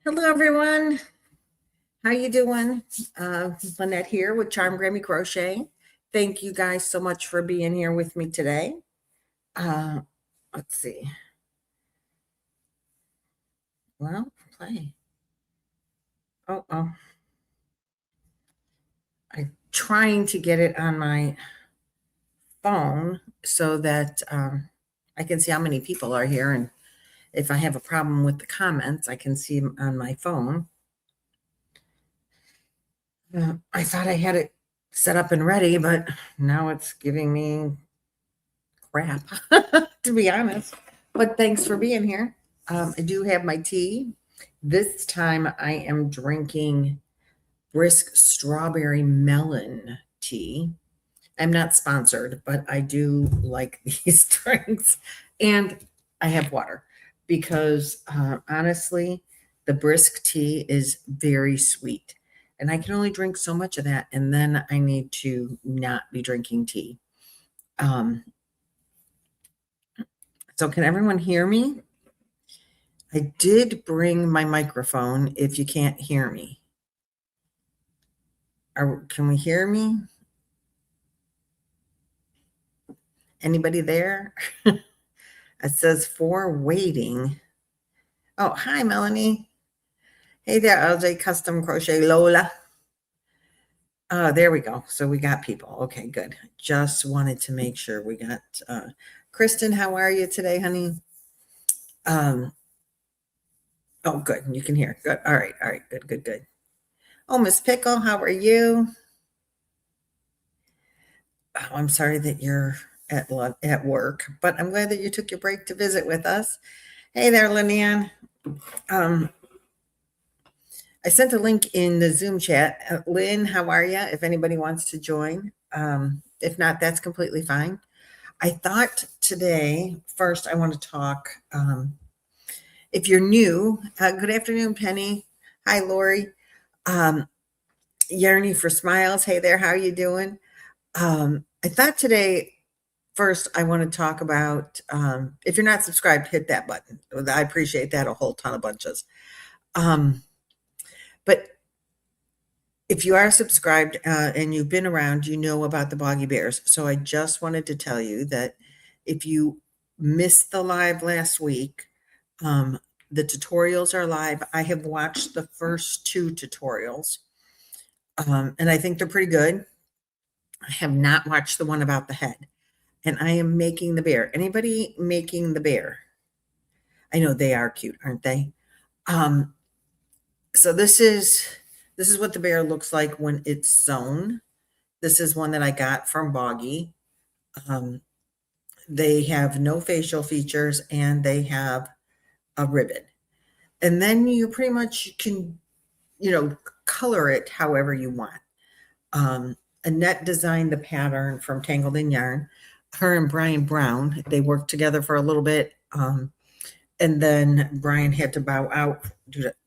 Hello, everyone. How you doing? Lynette here with Grammy Crochet. Thank you guys so much for being here with me today. Uh, let's see. Well, play. Oh, I'm trying to get it on my phone so that I can see how many people are here, and if I have a problem with the comments, I can see them on my phone. I thought I had it set up and ready, but now it's giving me crap, to be honest. But thanks for being here. I do have my tea. This time I am drinking brisk strawberry melon tea. I'm not sponsored, but I do like these drinks. And I have water because honestly, the brisk tea is very sweet. And I can only drink so much of that. And then I need to not be drinking tea. So can everyone hear me? I did bring my microphone if you can't hear me. Can we hear me? Anybody there? It says for waiting. Oh, hi, Melanie. Hey there, LJ Custom Crochet Lola. There we go. So we got people. Okay, good. Just wanted to make sure we got Kristen, how are you today, honey? Oh, good. You can hear. Good. All right. Good. Oh, Miss Pickle, how are you? Oh, I'm sorry that you're at work, but I'm glad that you took your break to visit with us. Hey there, Lynette. I sent a link in the Zoom chat. Lynn, how are you? If anybody wants to join. If not, that's completely fine. I thought today, first, I want to talk. If you're new, good afternoon, Penny. Hi, Lori. Yearning for Smiles. Hey there, how are you doing? I thought today, first, I want to talk about, if you're not subscribed, hit that button. I appreciate that a whole ton of bunches. But if you are subscribed and you've been around, you know about the Boggy Bears. So I just wanted to tell you that if you missed the live last week, the tutorials are live. I have watched the first 2 tutorials, and I think they're pretty good. I have not watched the one about the head, and I am making the bear. Anybody making the bear? I know they are cute, aren't they? So this is what the bear looks like when it's sewn. This is one that I got from Boggy. They have no facial features and they have a ribbon. And then you pretty much can, color it however you want. Annette designed the pattern from Tangled in Yarn. Her and Brian Brown, they worked together for a little bit. And then Brian had to bow out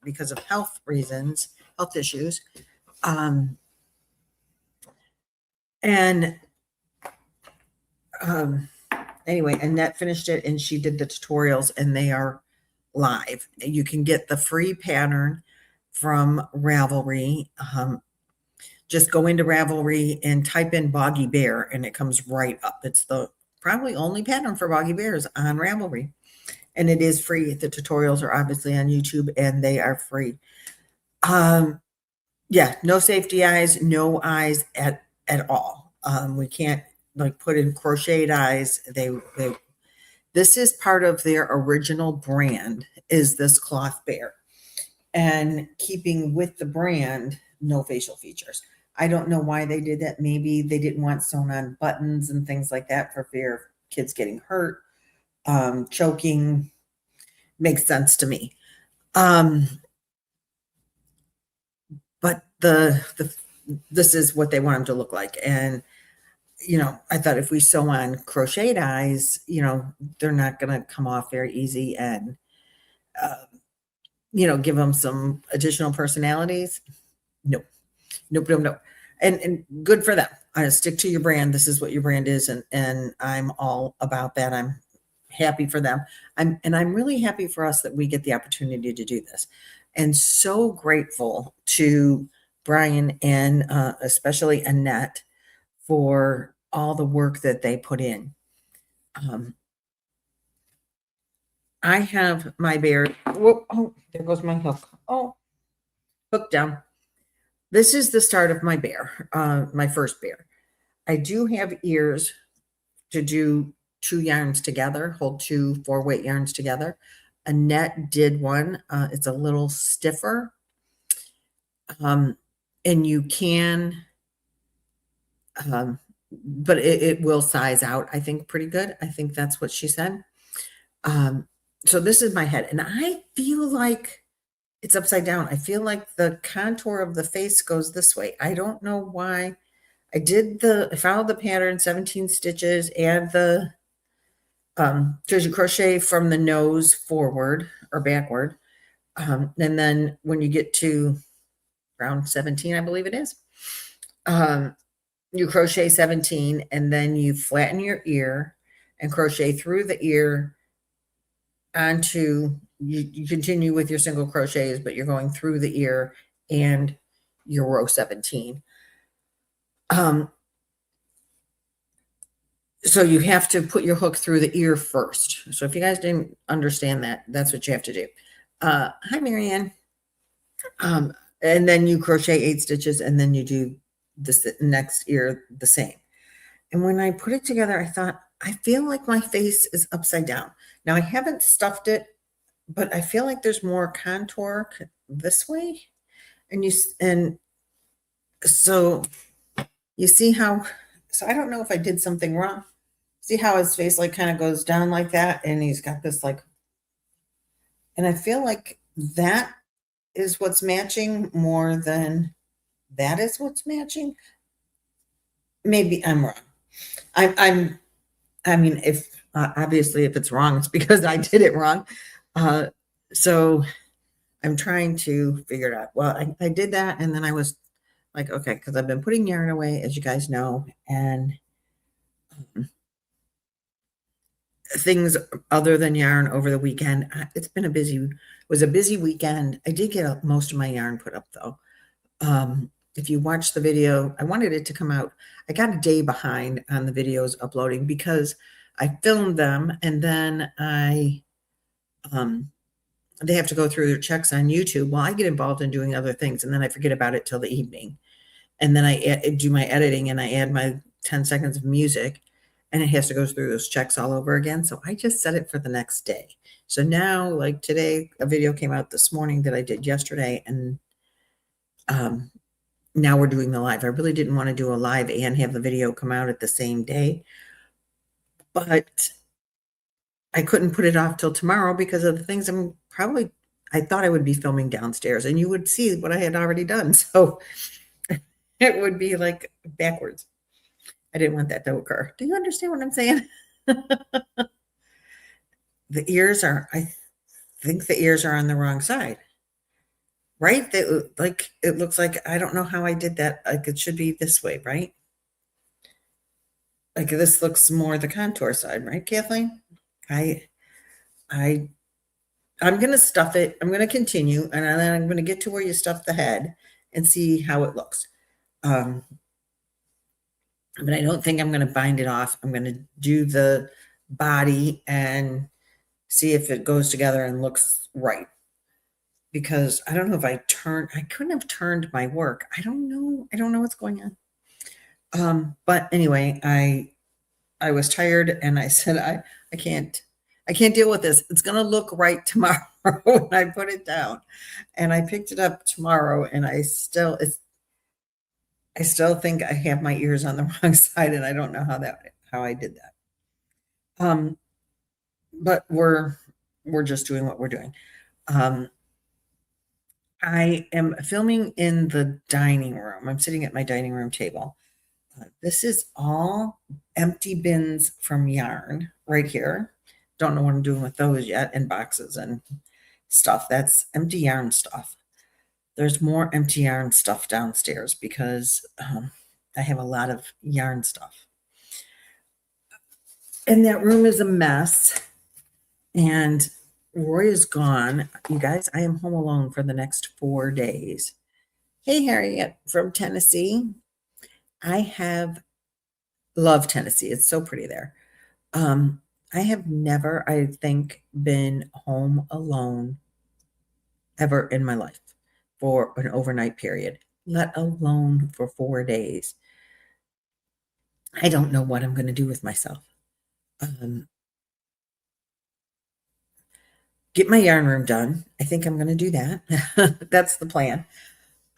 because of health issues. Anyway, Annette finished it and she did the tutorials and they are live. You can get the free pattern from Ravelry. Just go into Ravelry and type in Boggy Bear and it comes right up. It's the probably only pattern for Boggy Bears on Ravelry. And it is free. The tutorials are obviously on YouTube and they are free. Yeah, no safety eyes, no eyes at all. We can't put in crocheted eyes. This is part of their original brand, is this cloth bear. And keeping with the brand, no facial features. I don't know why they did that. Maybe they didn't want sewn on buttons and things like that for fear of kids getting hurt. Choking makes sense to me. But this is what they want them to look like. And, I thought if we sew on crocheted eyes, they're not going to come off very easy and, give them some additional personalities. Nope. And good for them. Stick to your brand. This is what your brand is. And I'm all about that. I'm happy for them. I'm really happy for us that we get the opportunity to do this. and so grateful to Brian and especially Annette for all the work that they put in. I have my bear. Whoa, oh, there goes my hook. Oh, hook down. This is the start of my bear, my first bear. I do have ears to do 2 yarns together, hold 2 4-weight yarns together. Annette did one. It's a little stiffer. And you can, but it will size out, I think, pretty good. I think that's what she said. So this is my head, and I feel like it's upside down. I feel like the contour of the face goes this way. I don't know why. I followed the pattern, 17 stitches, and the jersey crochet from the nose forward or backward. And then when you get to round 17, I believe it is, you crochet 17, and then you flatten your ear and crochet through the ear onto, you continue with your single crochets, but you're going through the ear and your row 17. So you have to put your hook through the ear first. So if you guys didn't understand that, that's what you have to do. Hi, Marianne. And then you crochet 8 stitches, and then you do this next ear the same. And when I put it together, I thought, I feel like my face is upside down. Now I haven't stuffed it, but I feel like there's more contour this way. And so you see how, so I don't know if I did something wrong. See how his face like kind of goes down like that, and he's got this like, and I feel like that is what's matching more than that is what's matching. Maybe I'm wrong. I mean, if obviously if it's wrong, it's because I did it wrong. So I'm trying to figure it out. Well, I did that, and then I was like, okay, because I've been putting yarn away, as you guys know, and things other than yarn over the weekend. It's been it was a busy weekend. I did get most of my yarn put up though. If you watch the video, I wanted it to come out. I got a day behind on the videos uploading because I filmed them, and then they have to go through their checks on YouTube. Well, I get involved in doing other things, and then I forget about it till the evening. And then I do my editing, and I add my 10 seconds of music, and it has to go through those checks all over again. So I just set it for the next day. So now, like today, a video came out this morning that I did yesterday, and now we're doing the live. I really didn't want to do a live and have the video come out at the same day, but I couldn't put it off till tomorrow because of the things I thought I would be filming downstairs, and you would see what I had already done. So it would be like backwards. I didn't want that to occur. Do you understand what I'm saying? The ears are, I think the ears are on the wrong side, right? Like, it looks like, I don't know how I did that. Like, it should be this way, right? Like, this looks more the contour side, right, Kathleen? I'm going to stuff it. I'm going to continue, and then I'm going to get to where you stuff the head and see how it looks. But I don't think I'm going to bind it off. I'm going to do the body and see if it goes together and looks right. Because I don't know if I couldn't have turned my work. I don't know. I don't know what's going on. But anyway, I was tired, and I said, I can't deal with this. It's going to look right tomorrow when I put it down. And I picked it up tomorrow, and I still think I have my ears on the wrong side, and I don't know how I did that. But we're just doing what we're doing. I am filming in the dining room. I'm sitting at my dining room table. This is all empty bins from yarn right here. Don't know what I'm doing with those yet, and boxes and stuff. That's empty yarn stuff. There's more empty yarn stuff downstairs because I have a lot of yarn stuff. And that room is a mess. And Roy is gone. You guys, I am home alone for the next 4 days. Hey, Harriet from Tennessee. I have love Tennessee. It's so pretty there. I have never, I think, been home alone ever in my life for an overnight period, let alone for 4 days. I don't know what I'm going to do with myself. Get my yarn room done. I think I'm going to do that. That's the plan.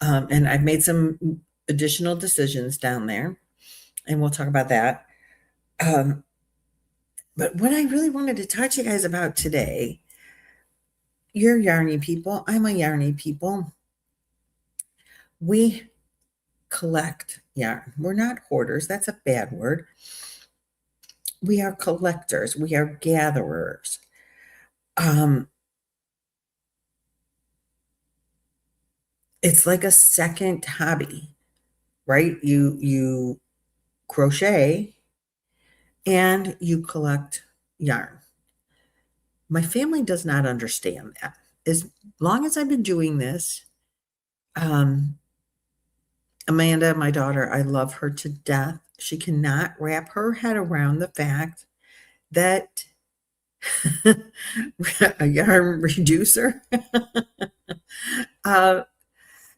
And I've made some additional decisions down there, and we'll talk about that. But what I really wanted to talk to you guys about today, you're yarny people. I'm a yarny people. We collect yarn. We're not hoarders. That's a bad word. We are collectors. We are gatherers. It's like a second hobby, right? You crochet and you collect yarn. My family does not understand that. As long as I've been doing this, Amanda, my daughter, I love her to death. She cannot wrap her head around the fact that a yarn reducer,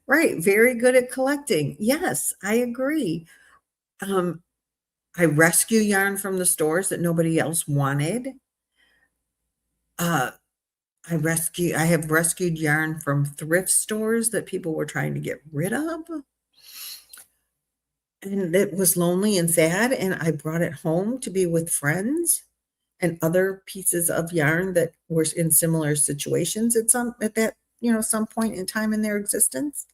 right, very good at collecting. Yes, I agree. I rescue yarn from the stores that nobody else wanted. I have rescued yarn from thrift stores that people were trying to get rid of. And it was lonely and sad, and I brought it home to be with friends and other pieces of yarn that were in similar situations at that, some point in time in their existence.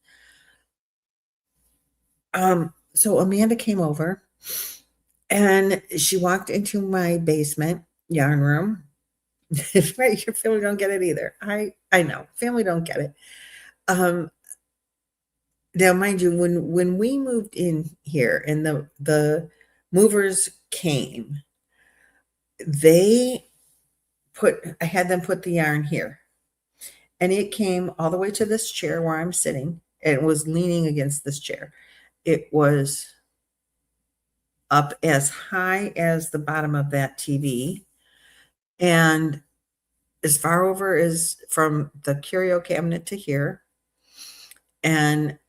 So Amanda came over and she walked into my basement yarn room. Right, your family don't get it either. I know, family don't get it. Now, mind you, when we moved in here and the movers came, I had them put the yarn here, and it came all the way to this chair where I'm sitting, and it was leaning against this chair. It was up as high as the bottom of that TV, and as far over as from the curio cabinet to here, and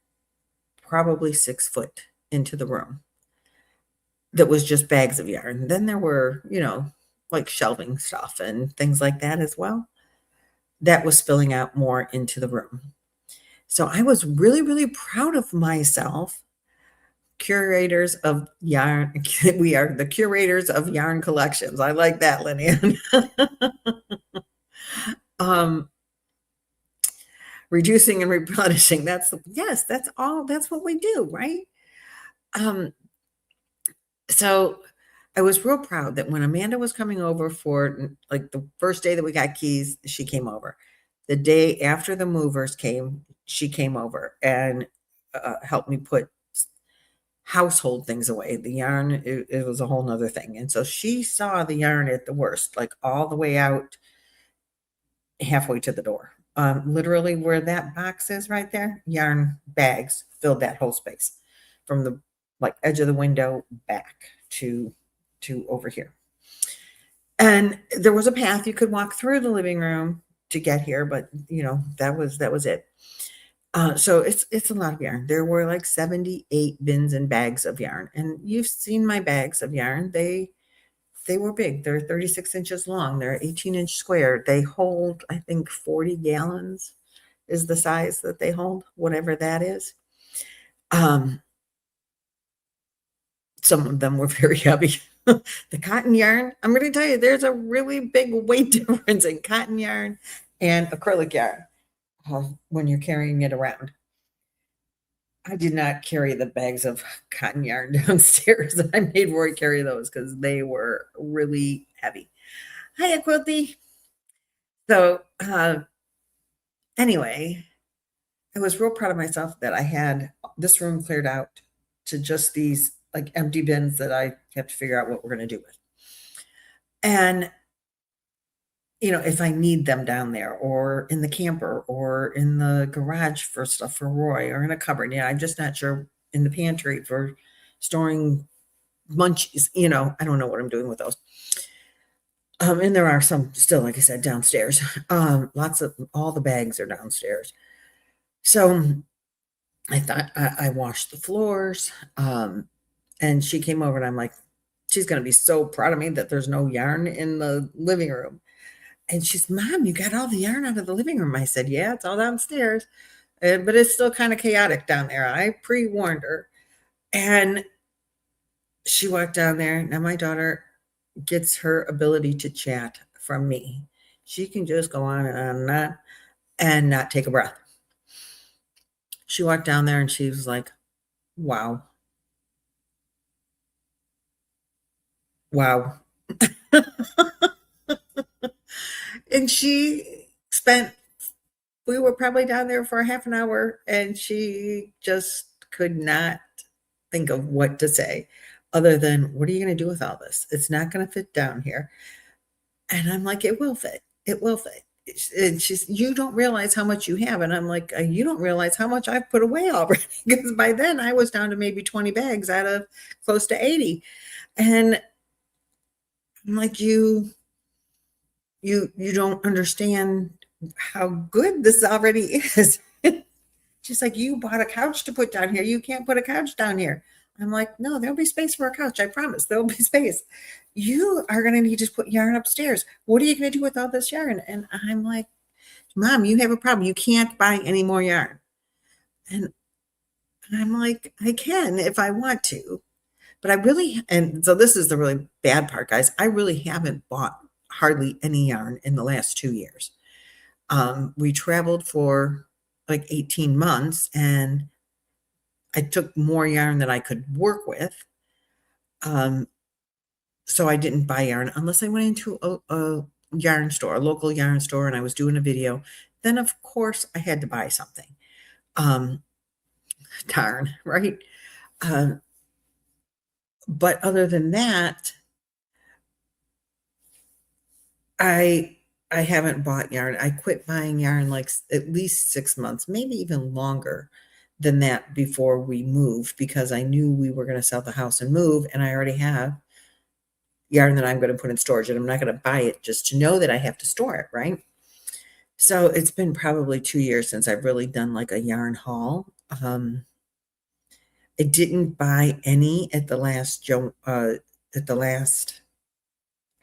probably 6 foot into the room. That was just bags of yarn. Then there were, like shelving stuff and things like that as well. That was spilling out more into the room. So I was really, really proud of myself. Curators of yarn. We are the curators of yarn collections. I like that, Lynette. Reducing and replenishing. That's what we do, right? So I was real proud that when Amanda was coming over for like the first day that we got keys, she came over. The day after the movers came, she came over and helped me put household things away. The yarn, it was a whole nother thing. And so she saw the yarn at the worst, like all the way out halfway to the door. Literally where that box is right there, yarn bags filled that whole space from the edge of the window back to over here. And there was a path you could walk through the living room to get here, but that was it. So it's a lot of yarn. There were like 78 bins and bags of yarn, and you've seen my bags of yarn. They were big. They're 36 inches long. They're 18-inch square. They hold, I think, 40 gallons is the size that they hold, whatever that is. Some of them were very heavy. The cotton yarn, I'm going to tell you, there's a really big weight difference in cotton yarn and acrylic yarn when you're carrying it around. I did not carry the bags of cotton yarn downstairs. I made Roy carry those because they were really heavy. Hiya, Quilty. So anyway, I was real proud of myself that I had this room cleared out to just these like empty bins that I have to figure out what we're going to do with. And if I need them down there or in the camper or in the garage for stuff for Roy or in a cupboard. I'm just not sure in the pantry for storing munchies. I don't know what I'm doing with those. And there are some still, like I said, downstairs. Lots of all the bags are downstairs. So I thought I washed the floors. And she came over and I'm like, she's going to be so proud of me that there's no yarn in the living room. And she's, Mom, you got all the yarn out of the living room. I said, yeah, it's all downstairs. But it's still kind of chaotic down there. I pre-warned her. And she walked down there. Now my daughter gets her ability to chat from me. She can just go on and not take a breath. She walked down there and she was like, wow. Wow. And we were probably down there for half an hour and she just could not think of what to say other than, what are you going to do with all this? It's not going to fit down here. And I'm like, it will fit. It will fit. And she's, you don't realize how much you have. And I'm like, you don't realize how much I've put away already. Because by then I was down to maybe 20 bags out of close to 80. And I'm like, you don't understand how good this already is. She's like, you bought a couch to put down here. You can't put a couch down here. I'm like, no, there'll be space for a couch. I promise there'll be space. You are going to need to put yarn upstairs. What are you going to do with all this yarn? And I'm like, Mom, you have a problem. You can't buy any more yarn. And I'm like, I can if I want to. But and so this is the really bad part, guys. I really haven't bought hardly any yarn in the last 2 years. We traveled for like 18 months and I took more yarn than I could work with. So I didn't buy yarn unless I went into a yarn store, a local yarn store, and I was doing a video. Then, of course, I had to buy something. Darn, right? But other than that, I haven't bought yarn. I quit buying yarn like at least 6 months, maybe even longer than that before we moved, because I knew we were going to sell the house and move, and I already have yarn that I'm going to put in storage, and I'm not going to buy it just to know that I have to store it, right? So it's been probably 2 years since I've really done like a yarn haul. I didn't buy any at the last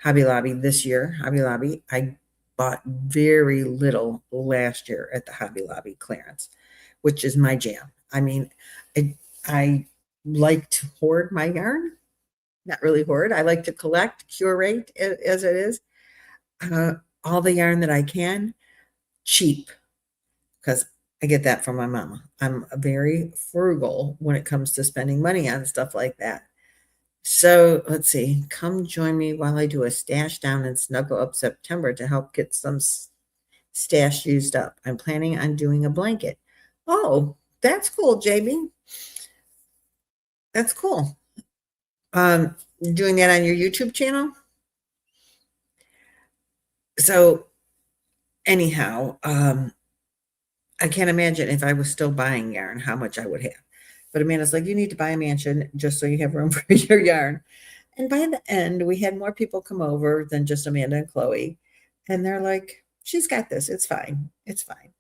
Hobby Lobby this year. Hobby Lobby, I bought very little last year at the Hobby Lobby clearance, which is my jam. I mean, I like to hoard my yarn. Not really hoard. I like to curate as it is. All the yarn that I can, cheap, because I get that from my mama. I'm very frugal when it comes to spending money on stuff like that. So let's see. Come join me while I do a stash down and snuggle up September to help get some stash used up. I'm planning on doing a blanket. Oh, that's cool, JB. That's cool. Doing that on your YouTube channel? So anyhow, I can't imagine if I was still buying yarn, how much I would have. But Amanda's like, you need to buy a mansion just so you have room for your yarn. And by the end, we had more people come over than just Amanda and Chloe. And they're like, she's got this. It's fine. It's fine.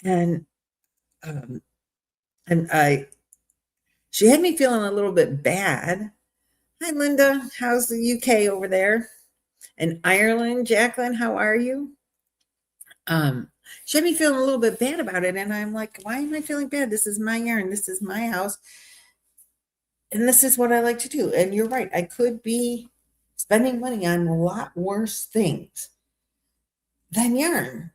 And she had me feeling a little bit bad. Hi, Linda. How's the UK over there? And Ireland, Jacqueline, how are you? She had me feeling a little bit bad about it. And I'm like, why am I feeling bad? This is my yarn. This is my house. And this is what I like to do. And you're right. I could be spending money on a lot worse things than yarn.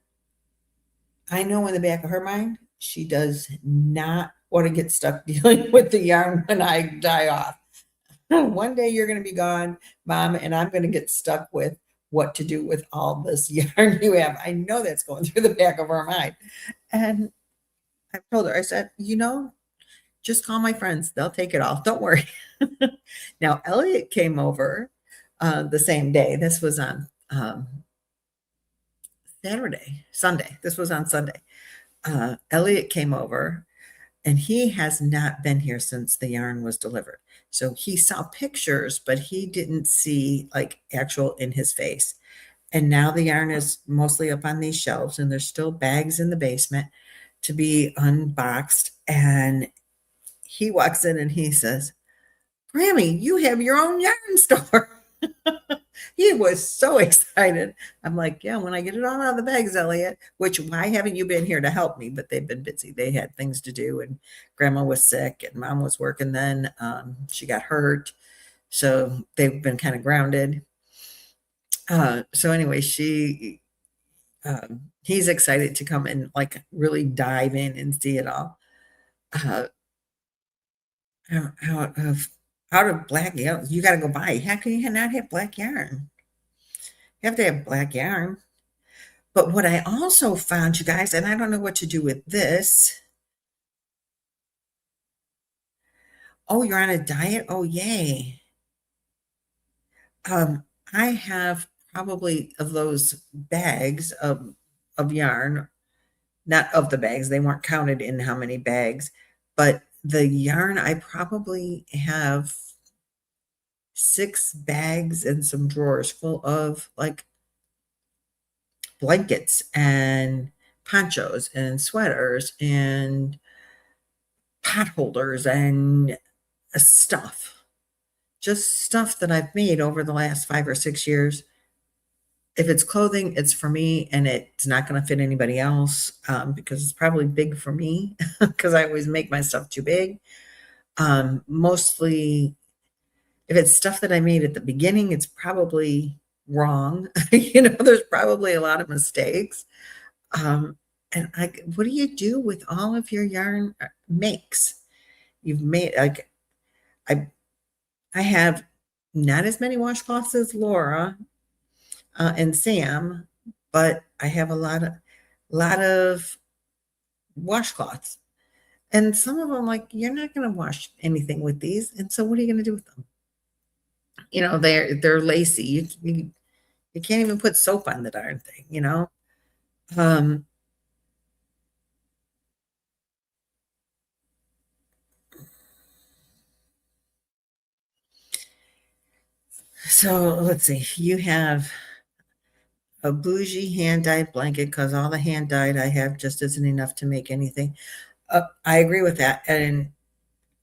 I know in the back of her mind, she does not want to get stuck dealing with the yarn when I die off. One day you're going to be gone, Mom, and I'm going to get stuck with what to do with all this yarn you have. I know that's going through the back of her mind. And I told her, I said, just call my friends. They'll take it all. Don't worry. Now, Elliot came over the same day. This was on Sunday. This was on Sunday. Elliot came over and he has not been here since the yarn was delivered. So he saw pictures, but he didn't see like actual in his face. And now the yarn is mostly up on these shelves and there's still bags in the basement to be unboxed. And he walks in and he says, Grammy, you have your own yarn store. He was so excited. I'm like, yeah, when I get it all out of the bags, Elliot, which why haven't you been here to help me? But they've been busy. They had things to do and grandma was sick and mom was working then. She got hurt. So they've been kind of grounded. So anyway, he's excited to come and like really dive in and see it all. Uh, out of black yarn, you got to go buy. How can you not have black yarn? You have to have black yarn. But what I also found, you guys, and I don't know what to do with this. Oh, you're on a diet? Oh, yay. I have probably of those bags of yarn, not of the bags, they weren't counted in how many bags, but the yarn, I probably have 6 bags and some drawers full of like blankets and ponchos and sweaters and pot holders and stuff. Just stuff that I've made over the last 5 or 6 years. If it's clothing, it's for me and it's not going to fit anybody else because it's probably big for me because I always make my stuff too big. Mostly, if it's stuff that I made at the beginning, it's probably wrong. There's probably a lot of mistakes. And what do you do with all of your yarn makes? You've made like I have not as many washcloths as Laura and Sam, but I have a lot of washcloths. And some of them, like, you're not going to wash anything with these. And so what are you going to do with them? They're lacy. You can't even put soap on the darn thing. Um, so let's see. You have a bougie hand-dyed blanket because all the hand-dyed I have just isn't enough to make anything. I agree with that. And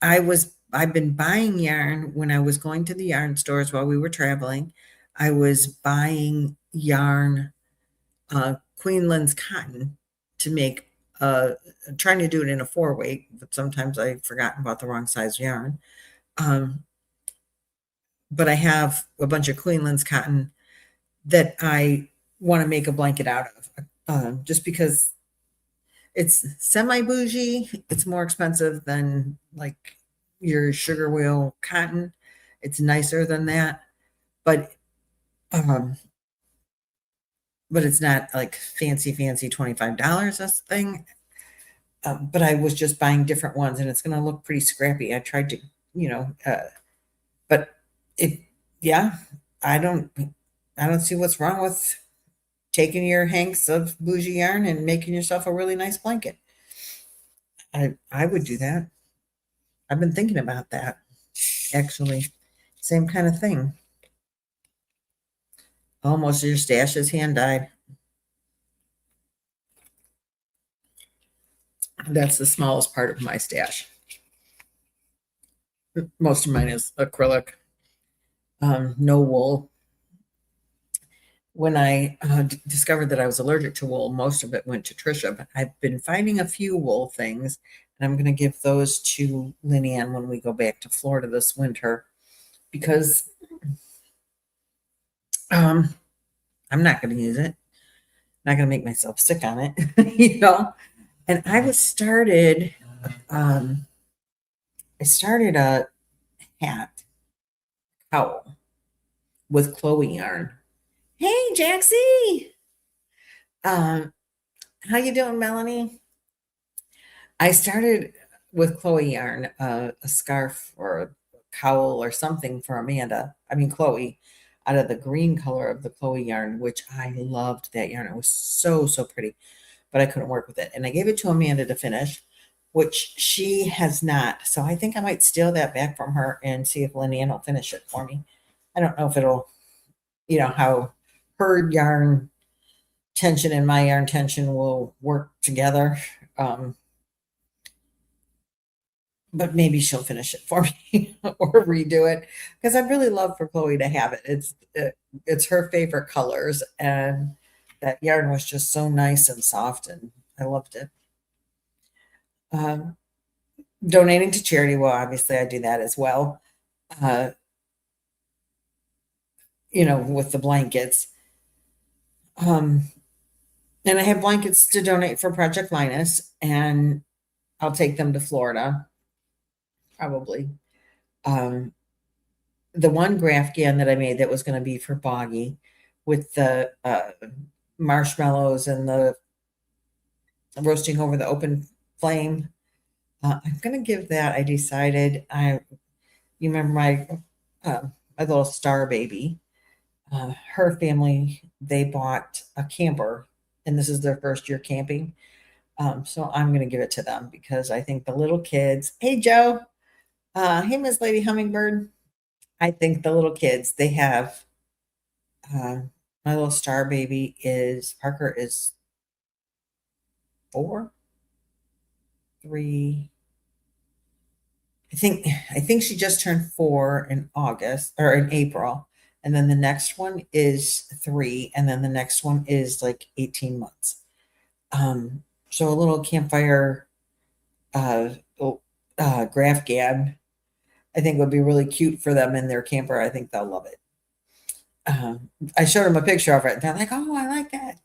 I've been buying yarn when I was going to the yarn stores while we were traveling. I was buying yarn, Queenland's cotton to make, trying to do it in a 4-weight, but sometimes I've forgotten about the wrong size yarn. But I have a bunch of Queenland's cotton that I want to make a blanket out of, just because it's semi bougie. It's more expensive than like your sugar wheel cotton. It's nicer than that, but it's not like fancy $25 this thing. But I was just buying different ones, and it's going to look pretty scrappy. I tried to, but yeah, I don't see what's wrong with taking your hanks of bougie yarn and making yourself a really nice blanket. I would do that. I've been thinking about that, actually. Same kind of thing. Almost your stash is hand dyed. That's the smallest part of my stash. Most of mine is acrylic, no wool. When I discovered that I was allergic to wool, most of it went to Trisha, but I've been finding a few wool things, and I'm going to give those to Lynette when we go back to Florida this winter, because I'm not going to use it. I'm not going to make myself sick on it, And I started a hat cowl with Chloe yarn. Hey, Jaxie. How you doing, Melanie? I started with Chloe yarn, a scarf or a cowl or something for Chloe. out of the green color of the Chloe yarn, which I loved that yarn. It was so, so pretty, but I couldn't work with it. And I gave it to Amanda to finish, which she has not. So I think I might steal that back from her and see if Lynette will finish it for me. I don't know if it'll, how her yarn tension and my yarn tension will work together. But maybe she'll finish it for me or redo it, because I'd really love for Chloe to have it. It's her favorite colors, and that yarn was just so nice and soft, and I loved it. Donating to charity, well, obviously I do that as well. With the blankets. And I have blankets to donate for Project Linus, and I'll take them to Florida, probably. The one Grafgan that I made that was going to be for Boggy, with the marshmallows and the roasting over the open flame. I'm going to give that. I decided. You remember my little star baby? Her family, they bought a camper, and this is their first year camping. So I'm going to give it to them, because I think the little kids. Hey, Joe. Hey, Miss Lady Hummingbird. I think the little kids, they have. My little star baby Parker is 4, 3. I think she just turned 4 in August or in April. And then the next one is 3. And then the next one is like 18 months. So a little campfire graph gab, I think would be really cute for them in their camper. I think they'll love it. I showed them a picture of it, and they're like, "Oh, I like that."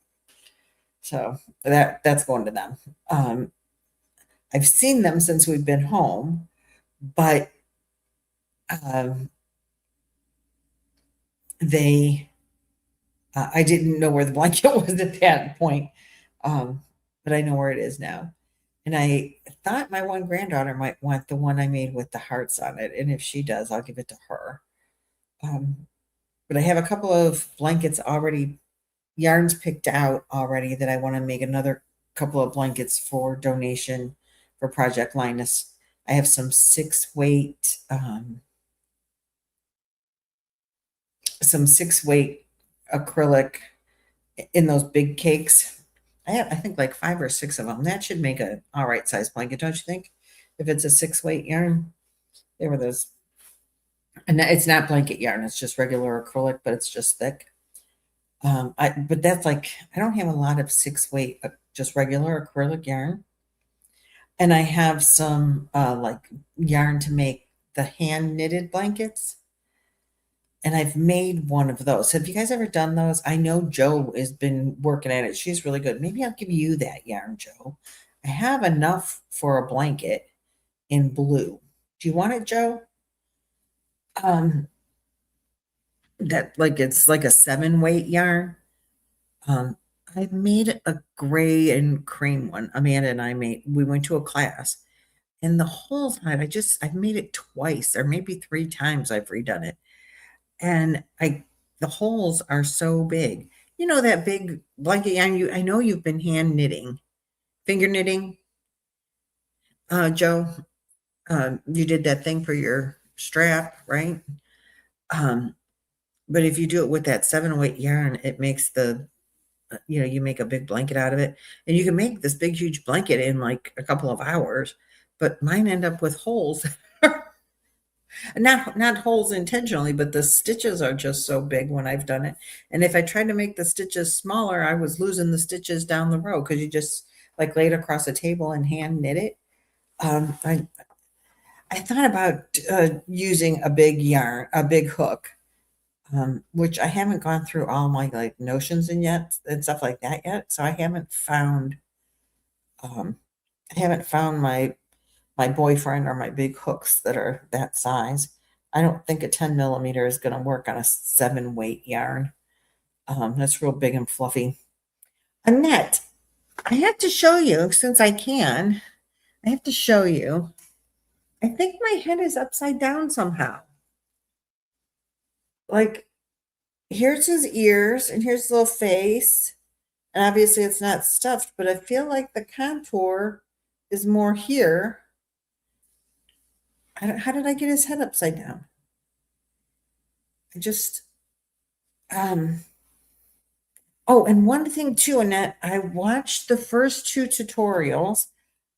So that's going to them. I've seen them since we've been home, but I didn't know where the blanket was at that point, but I know where it is now. And I thought my one granddaughter might want the one I made with the hearts on it. And if she does, I'll give it to her. But I have a couple of blankets already, yarns picked out already, that I want to make another couple of blankets for donation for Project Linus. I have some 6-weight, acrylic in those big cakes. I think like 5 or 6 of them. That should make a all right size blanket, don't you think? If it's a 6-weight yarn, there were those. And it's not blanket yarn; it's just regular acrylic, but it's just thick. But that's like, I don't have a lot of 6-weight, just regular acrylic yarn. And I have some like yarn to make the hand knitted blankets. And I've made one of those. Have you guys ever done those? I know Joe has been working at it. She's really good. Maybe I'll give you that yarn, Joe. I have enough for a blanket in blue. Do you want it, Joe? It's like a 7-weight yarn. I made a gray and cream one. Amanda and we went to a class, and the whole time I've made it twice, or maybe 3 times I've redone it. And the holes are so big. You know, that big blanket yarn, I know you've been hand knitting, finger knitting. Joe, you did that thing for your strap, right? But if you do it with that 7-weight yarn, it makes you make a big blanket out of it, and you can make this big, huge blanket in like a couple of hours. But mine end up with holes. Not holes intentionally, but the stitches are just so big when I've done it. And if I tried to make the stitches smaller, I was losing the stitches down the road, because you just like lay it across a table and hand knit it. I thought about using a big yarn, a big hook, which I haven't gone through all my like notions and stuff like that yet. So I haven't found my boyfriend or my big hooks that are that size. I don't think a 10 millimeter is going to work on a 7-weight yarn. That's real big and fluffy. Annette, I have to show you, since I can, I have to show you. I think my head is upside down somehow. Like, here's his ears and here's his little face. And obviously it's not stuffed, but I feel like the contour is more here. How did I get his head upside down? I just, um, oh, and one thing too, Annette, I watched the first two tutorials.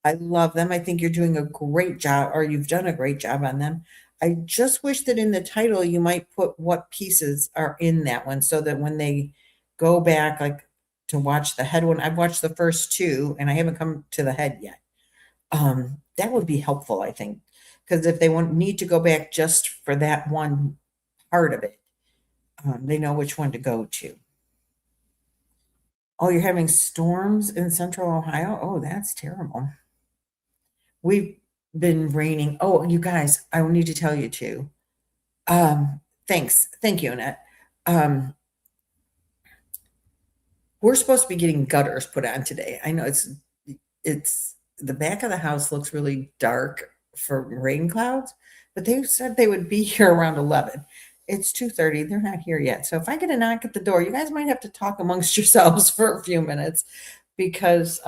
I love them. I think you're doing a great job, or you've done a great job on them. I just wish that in the title you might put what pieces are in that one so that when they go back, like to watch the head one, I've watched the first two and I haven't come to the head yet. That would be helpful, I think, because if they need to go back just for that one part of it, they know which one to go to. Oh, you're having storms in central Ohio? Oh, that's terrible. We've been raining. Oh, you guys, I will need to tell you too. Thanks. Thank you, Annette. Um, we're supposed to be getting gutters put on today. I know it's the back of the house looks really dark for rain clouds, but they said they would be here around 11. It's 2:30. They're not here yet. So if I get a knock at the door, you guys might have to talk amongst yourselves for a few minutes because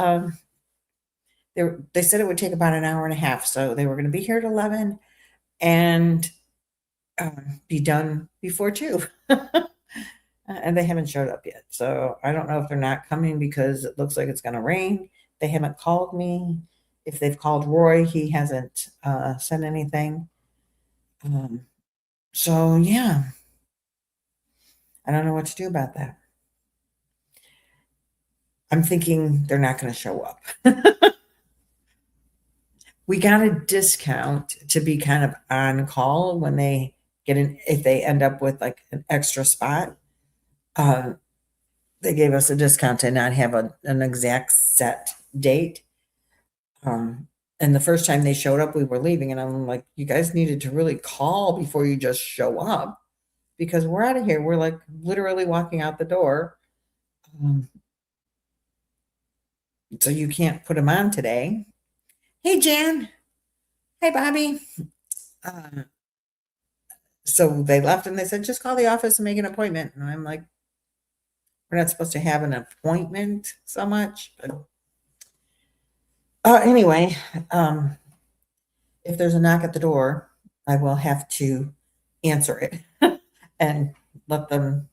they said it would take about an hour and a half. So they were going to be here at 11 and be done before 2. And they haven't showed up yet. So I don't know if they're not coming because it looks like it's going to rain. They haven't called me. If they've called Roy, he hasn't said anything. So yeah, I don't know what to do about that. I'm thinking they're not going to show up. We got a discount to be kind of on call when they if they end up with like an extra spot. They gave us a discount to not have an exact set date. And the first time they showed up, we were leaving, and I'm like, you guys needed to really call before you just show up because we're out of here. We're like literally walking out the door. So you can't put them on today. Hey, Jan. Hey, Bobby. So they left and they said, just call the office and make an appointment. And I'm like, we're not supposed to have an appointment so much. But anyway, if there's a knock at the door, I will have to answer it and let them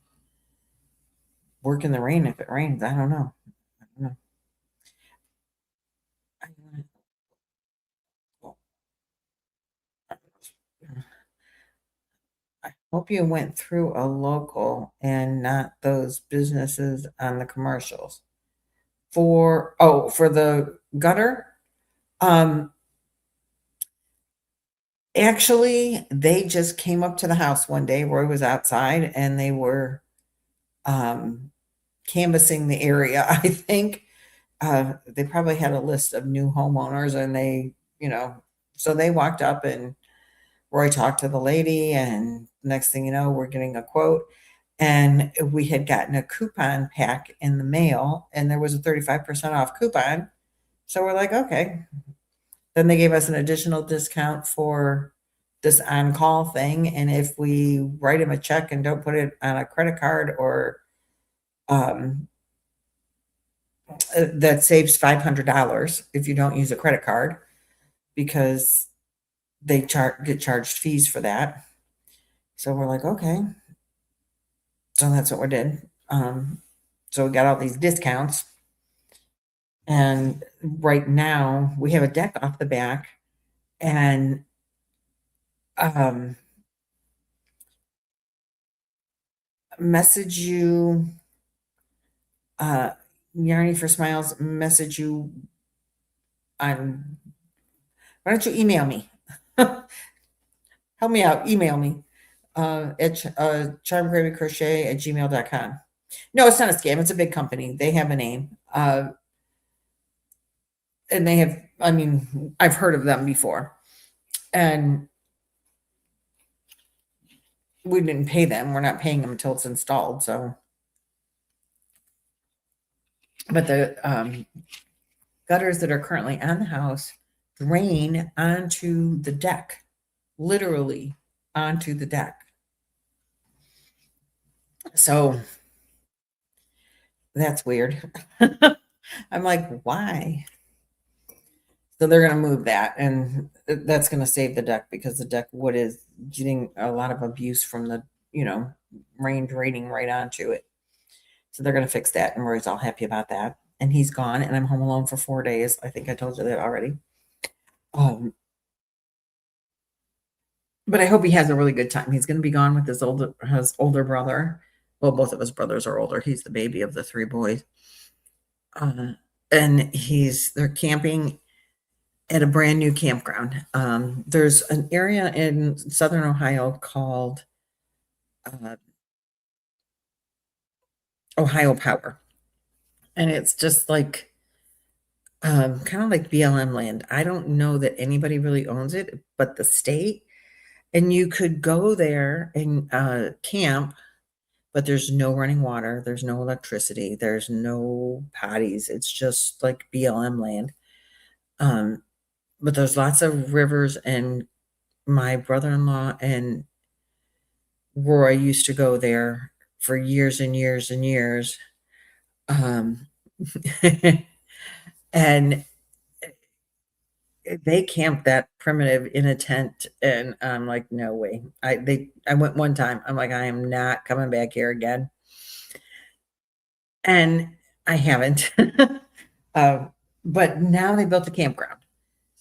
work in the rain if it rains. I don't know. I hope you went through a local and not those businesses on the commercials. For the gutter, um, actually, they just came up to the house one day. Roy was outside and they were canvassing the area. I think they probably had a list of new homeowners and so they walked up and Roy talked to the lady, and next thing you know, we're getting a quote. And we had gotten a coupon pack in the mail, and there was a 35% off coupon. So we're like, okay. Then they gave us an additional discount for this on-call thing. And if we write him a check and don't put it on a credit card or that saves $500 if you don't use a credit card because they get charged fees for that. So we're like, okay. So that's what we did. So we got all these discounts. And right now we have a deck off the back and message you Yarny for Smiles message you on why don't you email me? Help me out, email me at charmedgrammycrochet@gmail.com. No, it's not a scam, it's a big company. They have a name. And they have, I mean, I've heard of them before. And we didn't pay them. We're not paying them until it's installed. So, but the gutters that are currently on the house drain onto the deck, literally onto the deck. So that's weird. I'm like, why? So they're going to move that, and that's going to save the deck because the deck wood is getting a lot of abuse from the, you know, rain draining right onto it. So they're going to fix that, and Roy's all happy about that. And he's gone, and I'm home alone for 4 days. I think I told you that already. Um, but I hope he has a really good time. He's going to be gone with his older brother. Well, both of his brothers are older. He's the baby of the three boys. Uh, and they're camping at a brand new campground. There's an area in southern Ohio called uh, Ohio Power, and it's just like kind of like BLM land. I don't know that anybody really owns it, but the state. And you could go there and camp, but there's no running water, there's no electricity, there's no potties. It's just like BLM land. Um, but there's lots of rivers, and my brother-in-law and Roy used to go there for years and years and years. Um, and they camped that primitive in a tent, and I'm like, no way. I went one time. I'm like, I am not coming back here again. And I haven't. Um, but now they built a campground.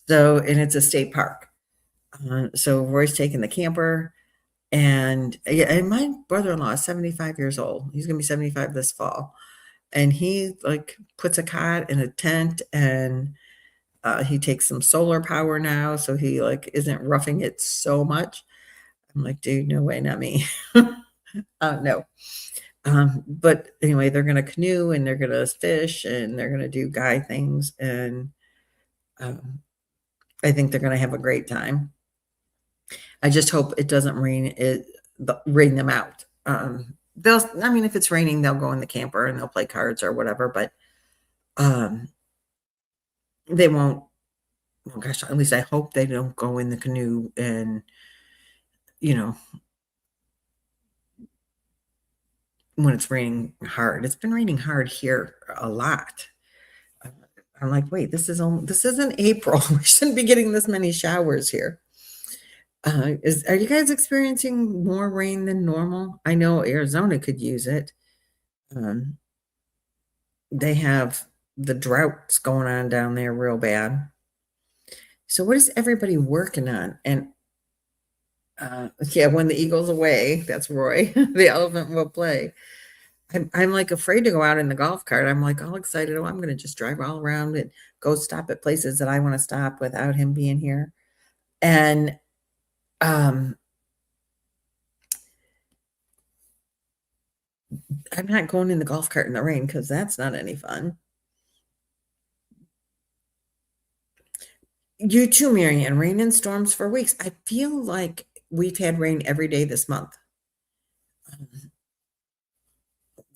So, and it's a state park. So Roy's taking the camper, and yeah, and my brother-in-law is 75 years old. He's gonna be 75 this fall. And he like puts a cot in a tent, and he takes some solar power now, so he like isn't roughing it so much. I'm like, dude, no way, not me. No. But anyway, they're gonna canoe, and they're gonna fish, and they're gonna do guy things, and um, I think they're gonna have a great time. I just hope it doesn't rain them out. I mean, if it's raining, they'll go in the camper and they'll play cards or whatever, but um, they won't. Oh gosh, at least I hope they don't go in the canoe and, you know, when it's raining hard. It's been raining hard here a lot. I'm like, wait, this isn't April. We shouldn't be getting this many showers here. Are you guys experiencing more rain than normal? I know Arizona could use it. Um, they have the droughts going on down there real bad. So what is everybody working on? And yeah, when the eagle's away, that's Roy. The elephant will play. I'm like afraid to go out in the golf cart. I'm like all excited. Oh, I'm going to just drive all around and go stop at places that I want to stop without him being here. And um, I'm not going in the golf cart in the rain because that's not any fun. You too, Marianne. Rain and storms for weeks. I feel like we've had rain every day this month. Um,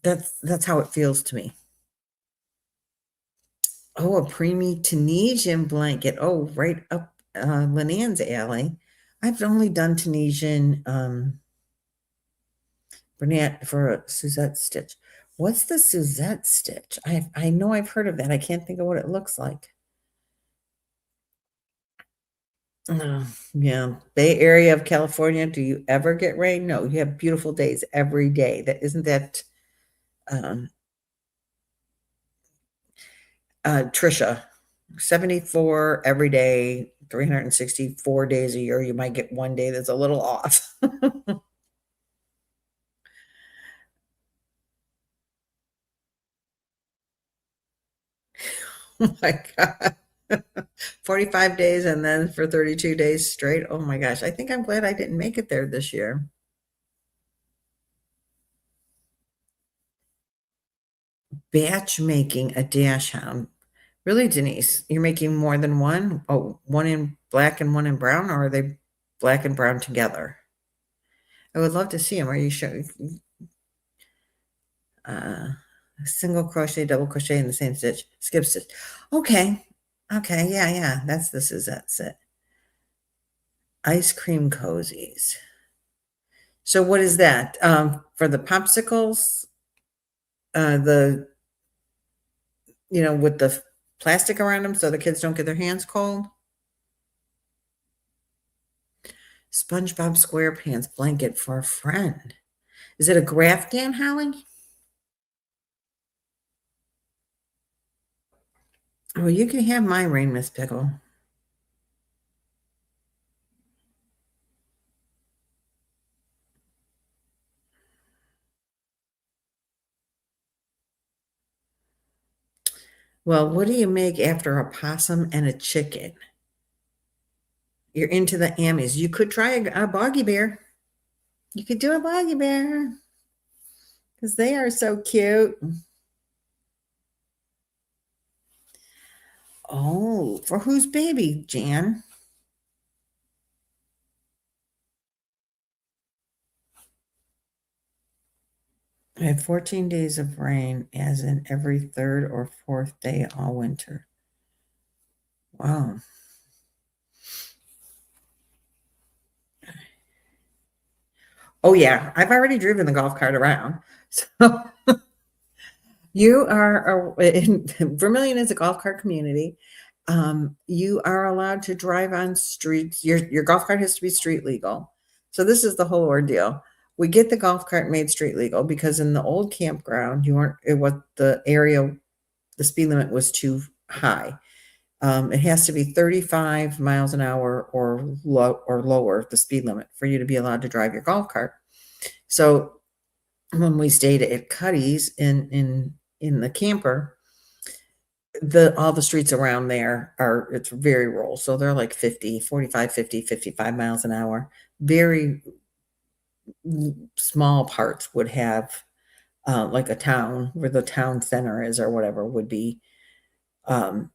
that's how it feels to me. Oh, a preemie Tunisian blanket. Oh, right up Lynette's alley. I've only done Tunisian Bernat for a Suzette stitch. What's the Suzette stitch? I know I've heard of that. I can't think of what it looks like. Yeah, Bay Area of California. Do you ever get rain? No, you have beautiful days every day. That isn't that um Trisha, 74 every day, 364 days a year. You might get one day that's a little off. Oh my God. 45 days and then for 32 days straight. Oh my gosh. I think I'm glad I didn't make it there this year. Batch making a dash hound. Really, Denise? You're making more than one? Oh, one in black and one in brown, or are they black and brown together? I would love to see them. Are you sure? Uh, Single crochet, double crochet in the same stitch, skip stitch. Okay. Okay. Yeah. Yeah. That's Suzette set. Ice cream cozies. So what is that? For the popsicles, the, with the plastic around them so the kids don't get their hands cold. SpongeBob SquarePants blanket for a friend. Is it a graph, Dan Holly? Oh, you can have my rain, Miss Pickle. Well, what do you make after a possum and a chicken? You're into the Ammies. You could try a Boggy Bear. You could do a Boggy Bear because they are so cute. Oh, for whose baby, Jan? I had 14 days of rain, as in every third or fourth day all winter. Wow. Oh, yeah. I've already driven the golf cart around. So you are, Vermilion is a golf cart community. You are allowed to drive on streets. Your golf cart has to be street legal. So this is the whole ordeal. We get the golf cart made street legal because in the old campground, the speed limit was too high. It has to be 35 miles an hour or lower the speed limit for you to be allowed to drive your golf cart. So when we stayed at Cuddy's in the camper, all the streets around there it's very rural. So they're like 45, 50, 55 miles an hour. Very small parts would have like a town where the town center is or whatever would be 25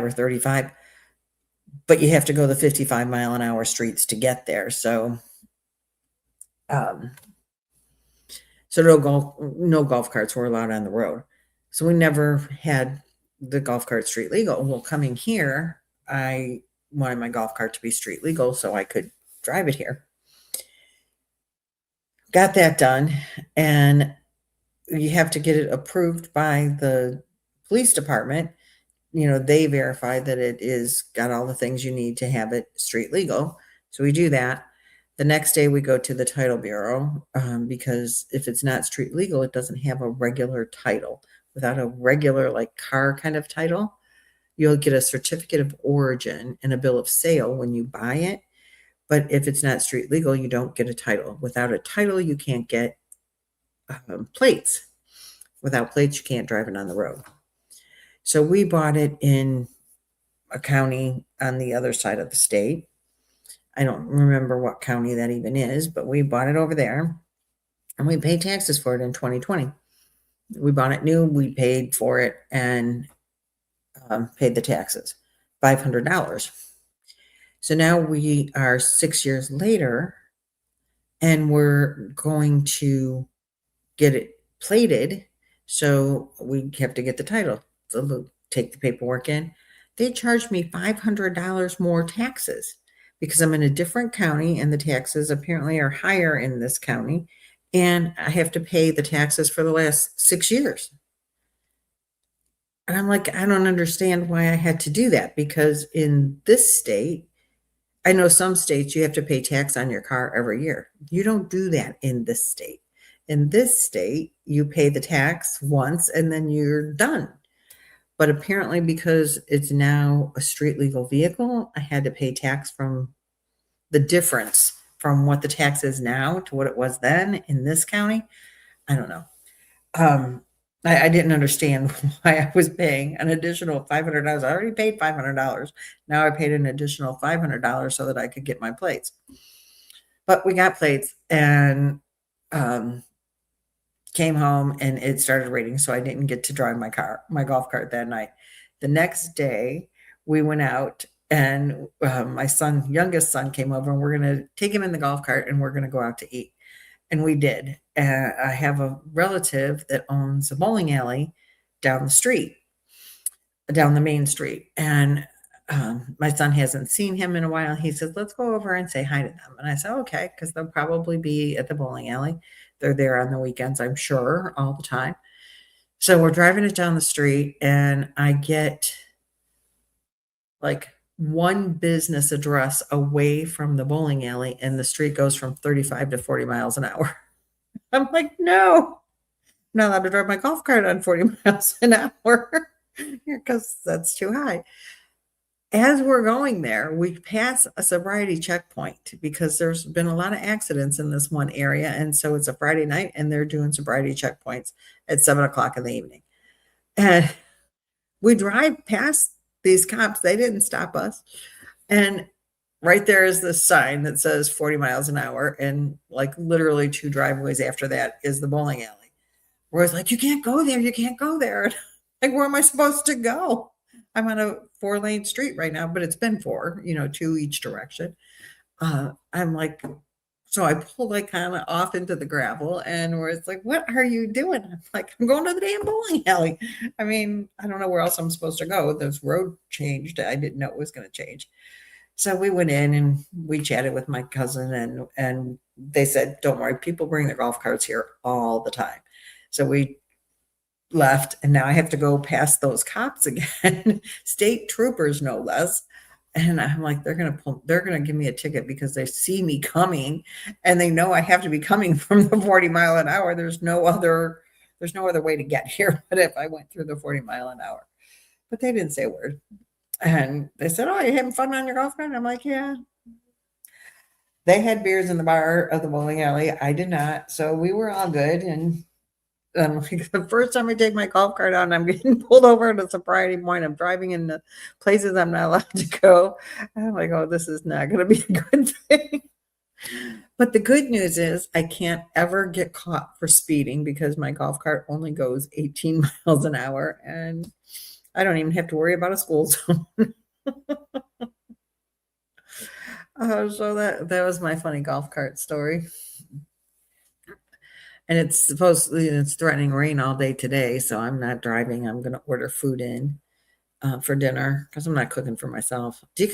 or 35, but you have to go the 55 mile an hour streets to get there. So no golf carts were allowed on the road. So we never had the golf cart street legal. Well, coming here, I wanted my golf cart to be street legal so I could drive it here. Got that done, and you have to get it approved by the police department. They verify that it is got all the things you need to have it street legal. So we do that. The next day we go to the title bureau because if it's not street legal, it doesn't have a regular title. Without a regular like car kind of title, you'll get a certificate of origin and a bill of sale when you buy it. But if it's not street legal, you don't get a title. Without a title, you can't get plates. Without plates, you can't drive it on the road. So we bought it in a county on the other side of the state. I don't remember what county that even is, but we bought it over there and we paid taxes for it in 2020. We bought it new, we paid for it and paid the taxes, $500. So now we are 6 years later and we're going to get it plated. So we have to get the title. So take the paperwork in. They charged me $500 more taxes because I'm in a different county and the taxes apparently are higher in this county. And I have to pay the taxes for the last 6 years. And I'm like, I don't understand why I had to do that because in this state, I know some states you have to pay tax on your car every year. You don't do that in this state. In this state, you pay the tax once and then you're done. But apparently because it's now a street legal vehicle, I had to pay tax from the difference from what the tax is now to what it was then in this county. I don't know. I didn't understand why I was paying an additional $500. I already paid $500. Now I paid an additional $500 so that I could get my plates. But we got plates and came home and it started raining, so I didn't get to drive my golf cart that night. The next day, we went out and my youngest son came over and we're going to take him in the golf cart and we're going to go out to eat. And we did. I have a relative that owns a bowling alley down the main street. And my son hasn't seen him in a while. He says, let's go over and say hi to them. And I said, okay, because they'll probably be at the bowling alley. They're there on the weekends, I'm sure, all the time. So we're driving it down the street, and I get like one business address away from the bowling alley, and the street goes from 35 to 40 miles an hour. I'm like, no, I'm not allowed to drive my golf cart on 40 miles an hour because that's too high. As we're going there, we pass a sobriety checkpoint because there's been a lot of accidents in this one area. And so it's a Friday night, and they're doing sobriety checkpoints at 7 o'clock in the evening. And we drive past these cops. They didn't stop us. And right there is this sign that says 40 miles an hour. And like literally 2 driveways after that is the bowling alley. Where it's like, you can't go there. You can't go there. Like, where am I supposed to go? I'm on a 4-lane street right now, but it's been 4, 2 each direction. I'm like, so I pulled like kind of off into the gravel, and where it's like, what are you doing? I'm like, I'm going to the damn bowling alley. I mean, I don't know where else I'm supposed to go. This road changed. I didn't know it was going to change. So we went in and we chatted with my cousin, and they said, don't worry, people bring their golf carts here all the time. So we left, and now I have to go past those cops again, state troopers no less. And I'm like, they're gonna give me a ticket because they see me coming, and they know I have to be coming from the 40 mile an hour. There's no other way to get here but if I went through the 40 mile an hour. But they didn't say a word. And they said, oh, you having fun on your golf cart? I'm like, yeah. They had beers in the bar of the bowling alley. I did not. So we were all good. And like, the first time I take my golf cart out and I'm getting pulled over at a sobriety point, I'm driving in the places I'm not allowed to go. I'm like, oh, this is not going to be a good thing. But the good news is I can't ever get caught for speeding because my golf cart only goes 18 miles an hour, and I don't even have to worry about a school zone. So that was my funny golf cart story. And it's threatening rain all day today, so I'm not driving. I'm going to order food in for dinner because I'm not cooking for myself. Did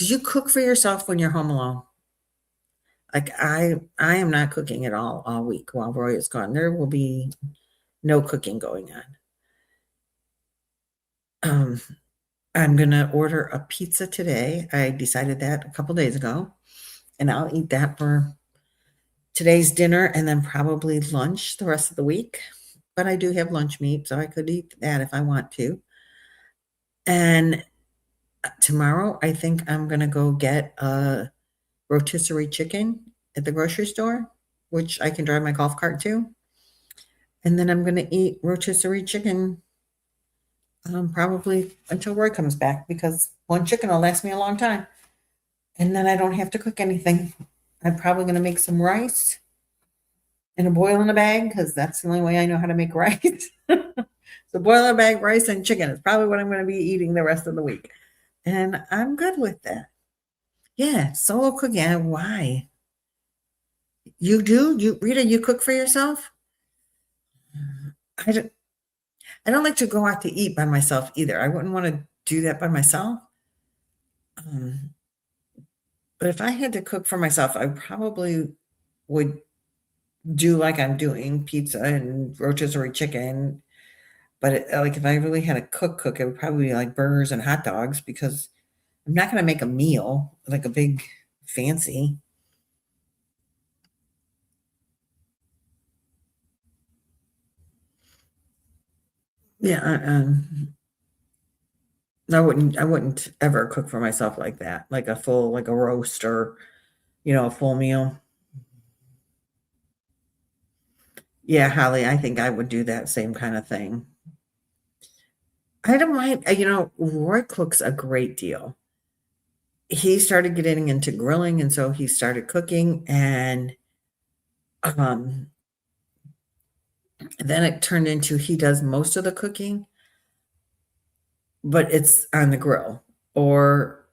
you cook for yourself when you're home alone? Like I am not cooking at all week while Roy is gone. There will be no cooking going on. I'm going to order a pizza today. I decided that a couple days ago, and I'll eat that for today's dinner and then probably lunch the rest of the week. But I do have lunch meat, so I could eat that if I want to. And tomorrow, I think I'm going to go get a rotisserie chicken at the grocery store, which I can drive my golf cart to. And then I'm going to eat rotisserie chicken probably until Roy comes back, because one chicken will last me a long time. And then I don't have to cook anything. I'm probably going to make some rice and a boil in a bag, because that's the only way I know how to make rice. So boil in a bag, rice and chicken is probably what I'm going to be eating the rest of the week. And I'm good with that. Yeah, solo cooking. Why? You do? Rita, you cook for yourself? I don't like to go out to eat by myself either. I wouldn't want to do that by myself. But if I had to cook for myself, I probably would do like I'm doing, pizza and rotisserie chicken. But like if I really had a cook, it would probably be like burgers and hot dogs, because I'm not going to make a meal like a big fancy. Yeah, I wouldn't ever cook for myself like that, like a roast or, a full meal. Yeah, Holly, I think I would do that same kind of thing. I don't mind, Roy cooks a great deal. He started getting into grilling, and so he started cooking, and then it turned into he does most of the cooking, but it's on the grill, or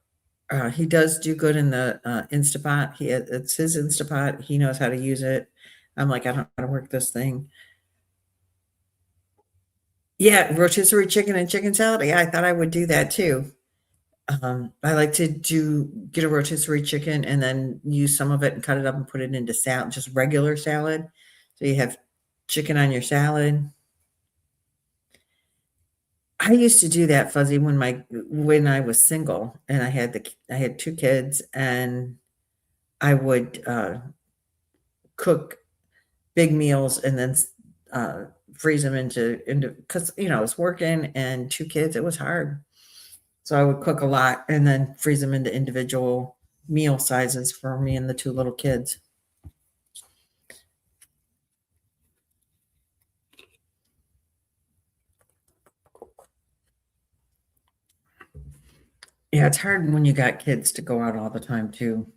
he does do good in the Instapot. It's his Instapot. He knows how to use it. I'm like, I don't know how to work this thing. Yeah, rotisserie chicken and chicken salad. Yeah, I thought I would do that too. I like to get a rotisserie chicken and then use some of it and cut it up and put it into salad, just regular salad. So you have chicken on your salad. I used to do that, Fuzzy, when I was single and I had 2 kids, and I would, cook big meals and then freeze them into because I was working and 2 kids, it was hard. So I would cook a lot and then freeze them into individual meal sizes for me and the 2 little kids. Yeah, it's hard when you got kids to go out all the time too.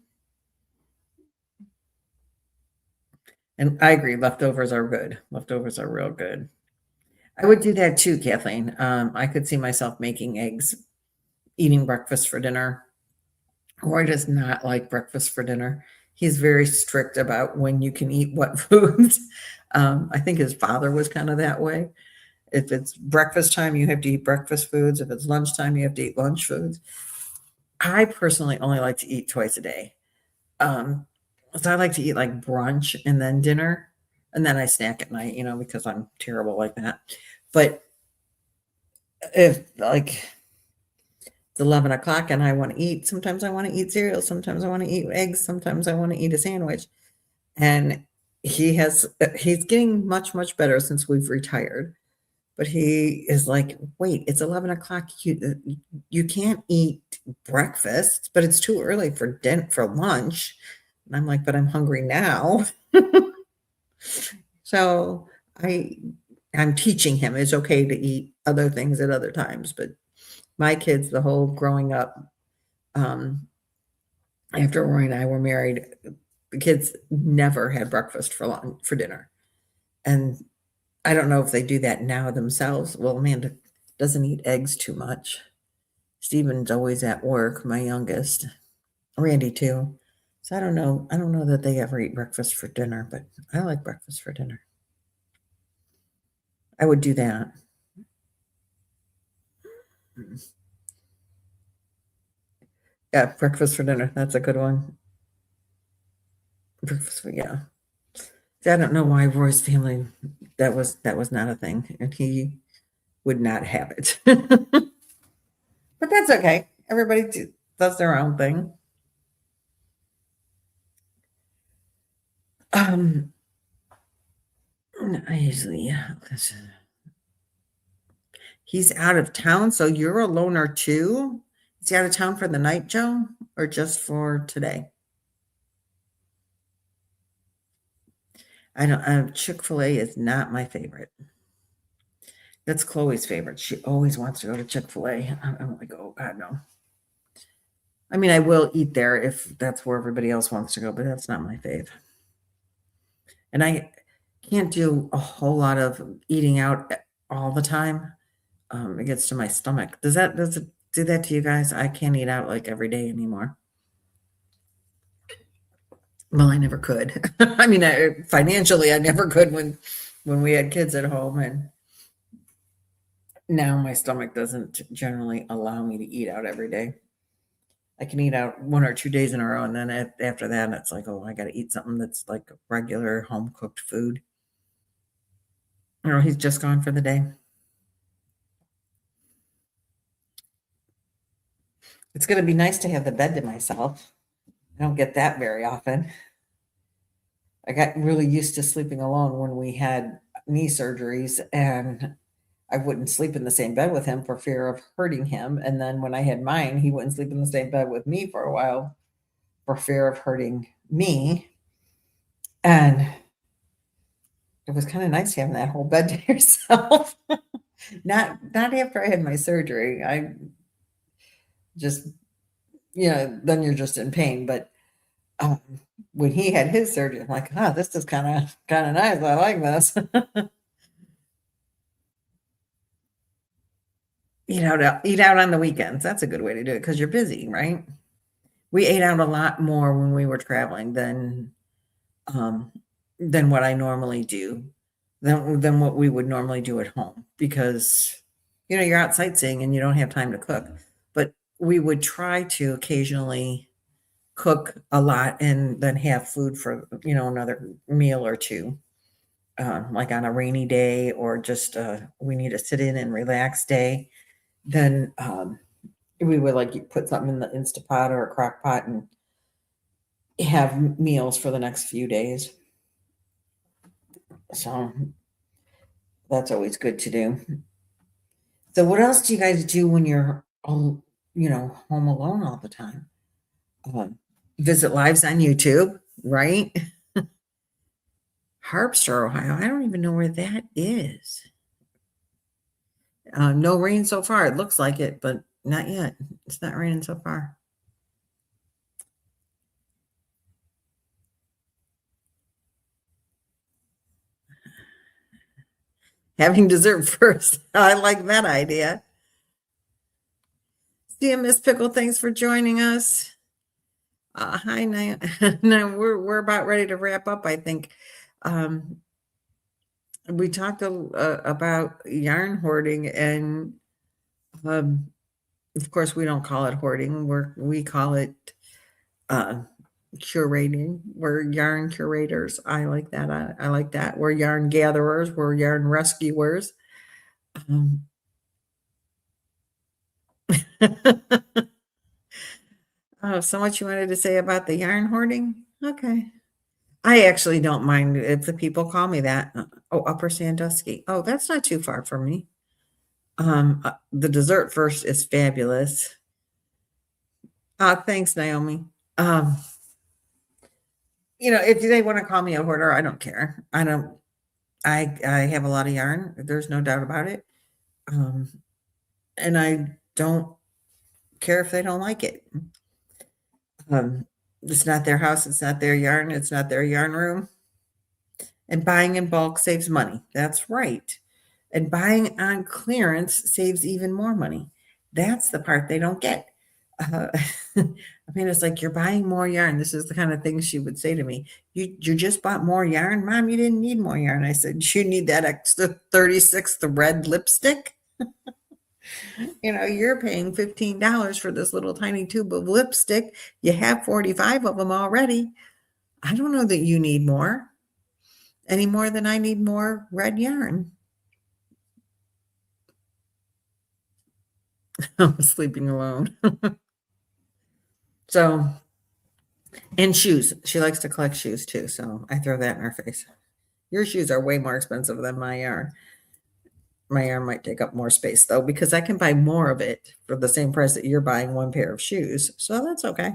And I agree, leftovers are good. Leftovers are real good. I would do that too, Kathleen. I could see myself making eggs, eating breakfast for dinner. Roy does not like breakfast for dinner. He's very strict about when you can eat what foods. I think his father was kind of that way. If it's breakfast time, you have to eat breakfast foods. If it's lunchtime, you have to eat lunch foods. I personally only like to eat twice a day. So I like to eat like brunch and then dinner, and then I snack at night, because I'm terrible like that. But if like it's 11 o'clock and I want to eat, sometimes I want to eat cereal, sometimes I want to eat eggs, sometimes I want to eat a sandwich. And he's getting much, much better since we've retired. But he is like, wait, it's 11 o'clock. You can't eat breakfast, but it's too early for lunch. And I'm like, but I'm hungry now. So I'm teaching him it's okay to eat other things at other times. But my kids, the whole growing up, after Roy and I were married, the kids never had breakfast for dinner. And I don't know if they do that now themselves. Well, Amanda doesn't eat eggs too much. Steven's always at work, my youngest. Randy too. So I don't know. I don't know that they ever eat breakfast for dinner, but I like breakfast for dinner. I would do that. Yeah, breakfast for dinner. That's a good one. Yeah. See, I don't know why Roy's family that was not a thing, and he would not have it. But that's okay. Everybody does their own thing. I usually, he's out of town, so you're a loner too? Is he out of town for the night, Joe, or just for today? I don't. Chick-fil-A is not my favorite. That's Chloe's favorite. She always wants to go to Chick-fil-A. I'm like, oh God, no. I mean, I will eat there if that's where everybody else wants to go, but that's not my fave. And I can't do a whole lot of eating out all the time. It gets to my stomach. Does it do that to you guys? I can't eat out like every day anymore. Well, I never could. I mean, financially, I never could when we had kids at home, and now my stomach doesn't generally allow me to eat out every day. I can eat out 1 or 2 days in a row, and then after that, it's like, oh, I got to eat something that's like regular home cooked food. He's just gone for the day. It's going to be nice to have the bed to myself. I don't get that very often. I got really used to sleeping alone when we had knee surgeries, and I wouldn't sleep in the same bed with him for fear of hurting him. And then when I had mine, he wouldn't sleep in the same bed with me for a while for fear of hurting me. And it was kind of nice having that whole bed to yourself. Not after I had my surgery. I just, then you're just in pain. But when he had his surgery, I'm like, this is kind of nice. I like this. Eat out on the weekends. That's a good way to do it because you're busy, right? We ate out a lot more when we were traveling than what I normally do. than what we would normally do at home, because you're out sightseeing and you don't have time to cook. But we would try to occasionally cook a lot and then have food for another meal or two, like on a rainy day, or just we need to sit in and relax day. Then we would like put something in the Instapot or a crock pot and have meals for the next few days. So that's always good to do. So what else do you guys do when you're home alone all the time? Visit lives on YouTube, right? Harpster, Ohio. I don't even know where that is. No rain so far. It looks like it, but not yet. It's not raining so far. Having dessert first. I like that idea. See you, Miss Pickle. Thanks for joining us. Hi, now. Now we're about ready to wrap up, I think. We talked about yarn hoarding, and of course, we don't call it hoarding. We call it curating. We're yarn curators. I like that. I like that. We're yarn gatherers. We're yarn rescuers. Oh, so much you wanted to say about the yarn hoarding? Okay. I actually don't mind if the people call me that. Oh, Upper Sandusky. Oh, that's not too far from me. The dessert first is fabulous. Thanks, Naomi. If they want to call me a hoarder, I don't care. I have a lot of yarn. There's no doubt about it. And I don't care if they don't like it. It's not their house. It's not their yarn. It's not their yarn room. And buying in bulk saves money. That's right. And buying on clearance saves even more money. That's the part they don't get. I mean, it's like, you're buying more yarn. This is the kind of thing she would say to me. You just bought more yarn, Mom. You didn't need more yarn. I said, you need that extra 36th red lipstick. You're paying $15 for this little tiny tube of lipstick. You have 45 of them already. I don't know that you need more any more than I need more red yarn. I'm sleeping alone. So, and shoes. She likes to collect shoes too. So I throw that in her face. Your shoes are way more expensive than my yarn. My yarn might take up more space though, because I can buy more of it for the same price that you're buying one pair of shoes. So that's okay.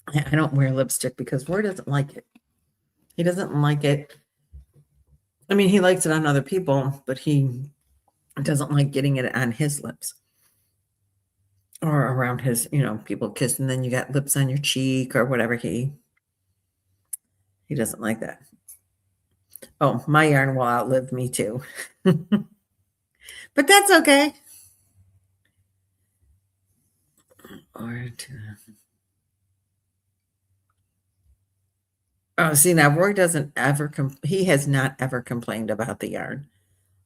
I don't wear lipstick because Ward doesn't like it. He doesn't like it. I mean, he likes it on other people, but he doesn't like getting it on his lips or around his, people kiss, and then you got lips on your cheek or whatever. He doesn't like that. Oh, my yarn will outlive me too. But that's okay. Oh, see, now Roy doesn't ever, he has not ever complained about the yarn,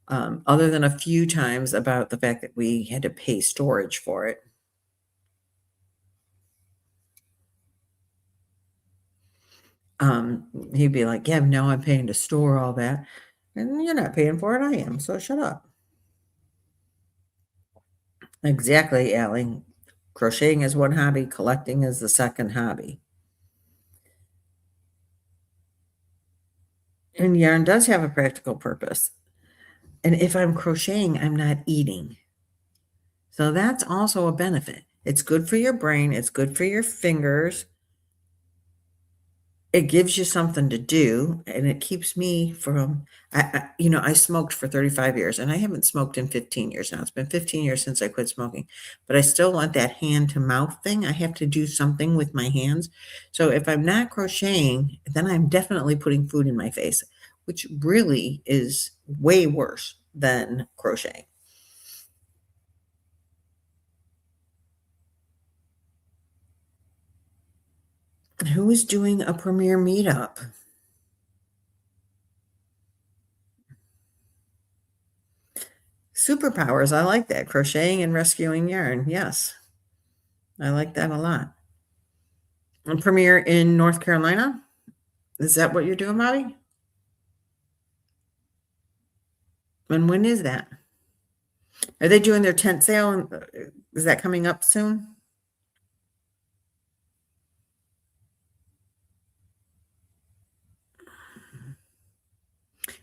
other than a few times about the fact that we had to pay storage for it. He'd be like, yeah, now I'm paying to store all that. And you're not paying for it, I am, so shut up. Exactly, Allie. Crocheting is one hobby, collecting is the second hobby. And yarn does have a practical purpose. And if I'm crocheting, I'm not eating. So that's also a benefit. It's good for your brain. It's good for your fingers. It gives you something to do, and it keeps me from, I smoked for 35 years, and I haven't smoked in 15 years now. It's been 15 years since I quit smoking, but I still want that hand to mouth thing. I have to do something with my hands. So if I'm not crocheting, then I'm definitely putting food in my face, which really is way worse than crocheting. Who is doing a premiere meetup? Superpowers. I like that. Crocheting and rescuing yarn. Yes. I like that a lot. A premiere in North Carolina? Is that what you're doing, Bobby? And when is that? Are they doing their tent sale? Is that coming up soon?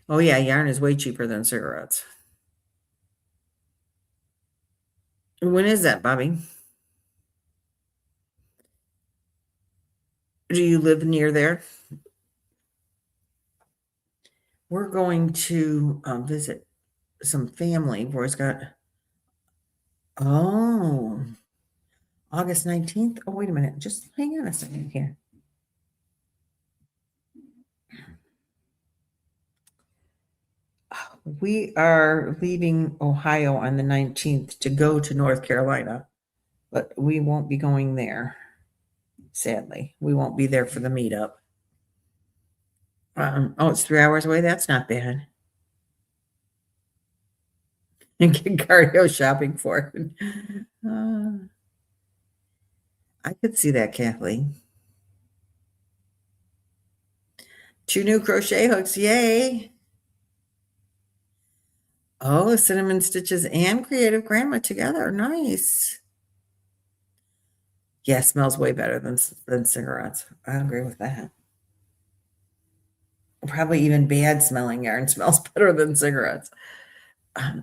Oh, yeah. Yarn is way cheaper than cigarettes. When is that, Bobby? Do you live near there? We're going to visit some family. Roy's got, oh, August 19th. Oh, wait a minute. Just hang on a second here. We are leaving Ohio on the 19th to go to North Carolina, but we won't be going there. Sadly, we won't be there for the meetup. Oh, it's 3 hours away. That's not bad. And get cardio shopping for it. I could see that, Kathleen. 2 new crochet hooks. Yay. Oh, cinnamon stitches and creative grandma together. Nice. Yeah, smells way better than cigarettes. I agree with that. Probably even bad smelling yarn smells better than cigarettes. I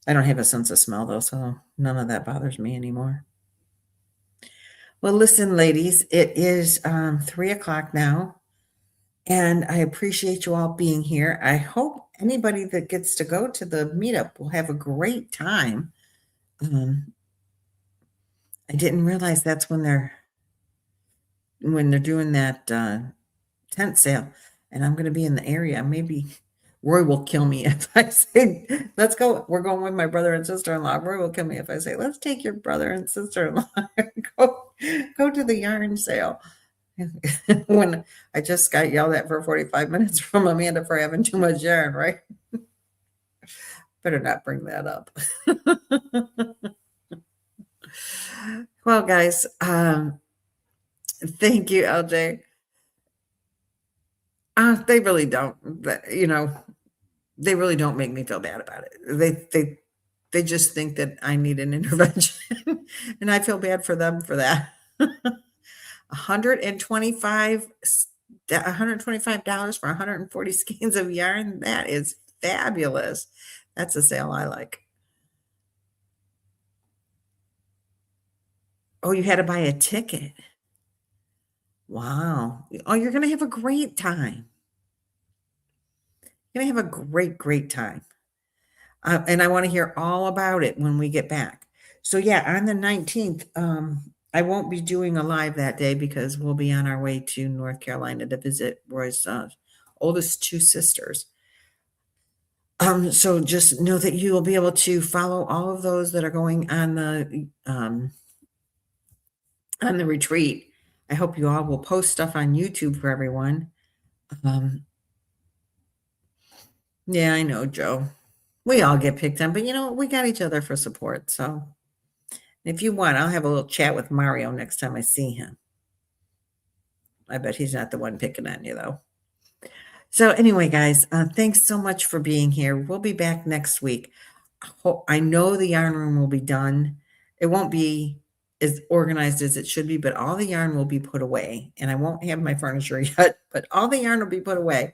don't have a sense of smell though, so none of that bothers me anymore. Well, listen, ladies, it is 3 o'clock now, and I appreciate you all being here. I hope anybody that gets to go to the meetup will have a great time. I didn't realize that's when they're doing that tent sale, and I'm going to be in the area. Maybe Roy will kill me if I say, let's go. We're going with my brother and sister-in-law. Roy will kill me if I say, let's take your brother and sister-in-law and go to the yarn sale. When I just got yelled at for 45 minutes from Amanda for having too much yarn, right? Better not bring that up. Well, guys, thank you, LJ. They really don't, they really don't make me feel bad about it. They just think that I need an intervention, and I feel bad for them for that. $125 for 140 skeins of yarn. That is fabulous. That's a sale I like. Oh, you had to buy a ticket. Wow. Oh, you're going to have a great time. You're going to have a great, great time. And I want to hear all about it when we get back. So yeah, on the 19th, I won't be doing a live that day because we'll be on our way to North Carolina to visit Roy's oldest 2 sisters. So just know that you will be able to follow all of those that are going on the retreat. I hope you all will post stuff on YouTube for everyone. Yeah, I know, Joe. We all get picked on, but we got each other for support. So if you want, I'll have a little chat with Mario next time I see him. I bet he's not the one picking on you, though. So anyway, guys, thanks so much for being here. We'll be back next week. I know the yarn room will be done. It won't be as organized as it should be, but all the yarn will be put away. And I won't have my furniture yet, but all the yarn will be put away.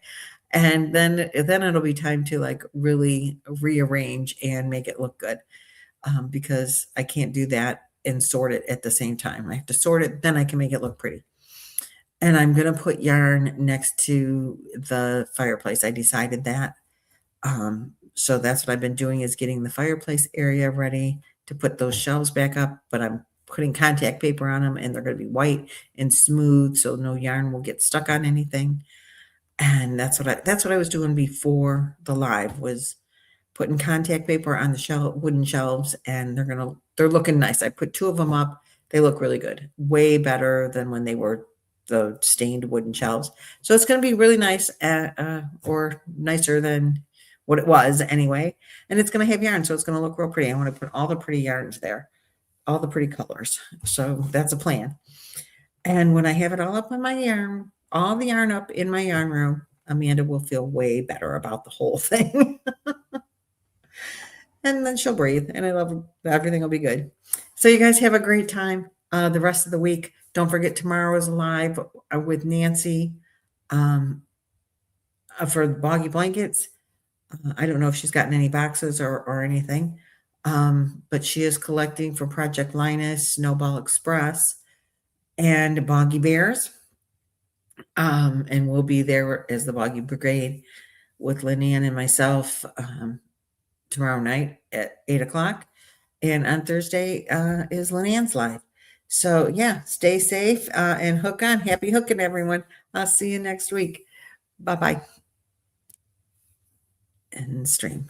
And then it'll be time to really rearrange and make it look good, because I can't do that and sort it at the same time. I have to sort it, then I can make it look pretty. And I'm going to put yarn next to the fireplace. I decided that. So that's what I've been doing, is getting the fireplace area ready to put those shelves back up. But I'm putting contact paper on them, and they're going to be white and smooth, so no yarn will get stuck on anything. And that's what I was doing before the live, was putting contact paper on the wooden shelves, and they're looking nice. I put 2 of them up. They look really good, way better than when they were the stained wooden shelves. So it's going to be really nice, or nicer than what it was anyway. And it's going to have yarn, so it's going to look real pretty. I want to put all the pretty yarns there, all the pretty colors. So that's a plan. And when I have it all up in my yarn, all the yarn up in my yarn room, Amanda will feel way better about the whole thing. And then she'll breathe, and I love everything will be good. So you guys have a great time the rest of the week. Don't forget tomorrow is live with Nancy for Boggy blankets. I don't know if she's gotten any boxes or anything, but she is collecting for Project Linus, Snowball Express, and Boggy Bears. And we'll be there as the Boggy Brigade with Lynette and myself tomorrow night at 8:00. And on Thursday is Lynette's live. So yeah, stay safe and hook on. Happy hooking, everyone. I'll see you next week. Bye-bye. And stream.